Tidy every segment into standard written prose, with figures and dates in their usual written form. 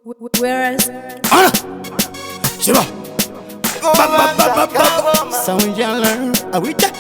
Werras Shiva. Sound yellow. Are we there?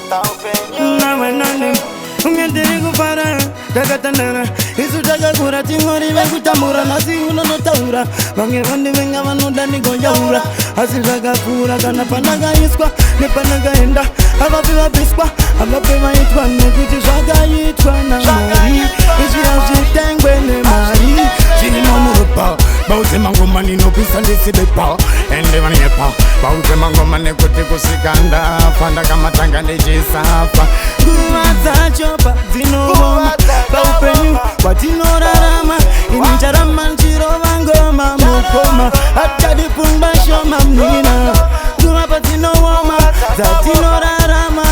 Now we're not. Ungendirigu para dagatanana isutaka kura tingori vekutamura nasi unonotaura vange vandi venga vanodani gonjaura asitaka kura kana panakaiswa nepanakaenda avapi vapiswa avapi vaitwa nekuti zvakaitwa namari izviyazvitengwe nemari zvinomurupa bauze mangoma ninopisa ndisibepa ende vaniepa bauze mangoma nekuti kusika ndafa ndakamatanga ndichisafa nguva dzacho padzinoboma paupenyu kwatinorarama inicharama nchirova ngoma mukoma atadipungwa shoma mnina nguva padzinoboma dzatinorarama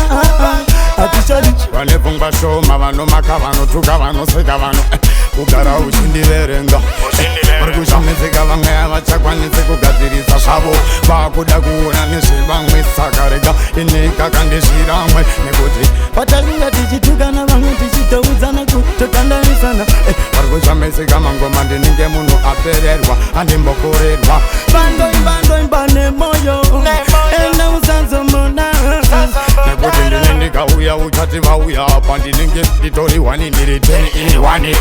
atichadi vanepfungwa shoma vanomaka vanotuka vanoseka vano kugara uchindiverenga vari kushamizika vamwe havachakwanisi kugadzirisa zvavo vakuda kuona nezvevamwe saka rega inika kandizviramwe nekuti patakunga tichitukana vamwe tichitoudzana kutotandanisana vari kushamizika mangoma ndinenge munhu apererwa andimbokorerwa bandoimba nemoyo ende usanzomona nekuti ndine ndikauya uchati vauya apa ndinenge nditori wani ndiri 10 in 1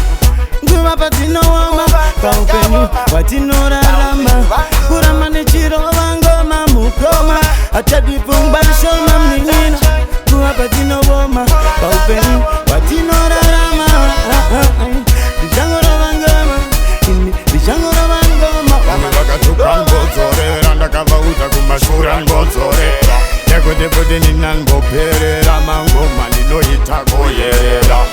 nguva padzinowoma paupenyu hwatinorarama kurama nechirova ngoma mukoma atadipfungwa shoma mnin'ina nguva padzinowoma paupenyu hwatinorarama ndichangorova ngoma ndichangorova ngoma vamwe vakatuka ngodzorera ndakavaudza kumashura ngodzorera nekuti kuti ndinangoperera mangoma ndinoita kuyerera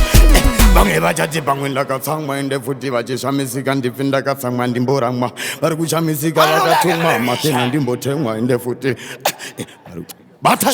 vamwe vachati pamwe ndakatsamwa ende futi vachishamisika ndibvi ndakatsamwa ndimboramwa vari kushamisika vakatumwa matena ndimbotemwa ende futi bata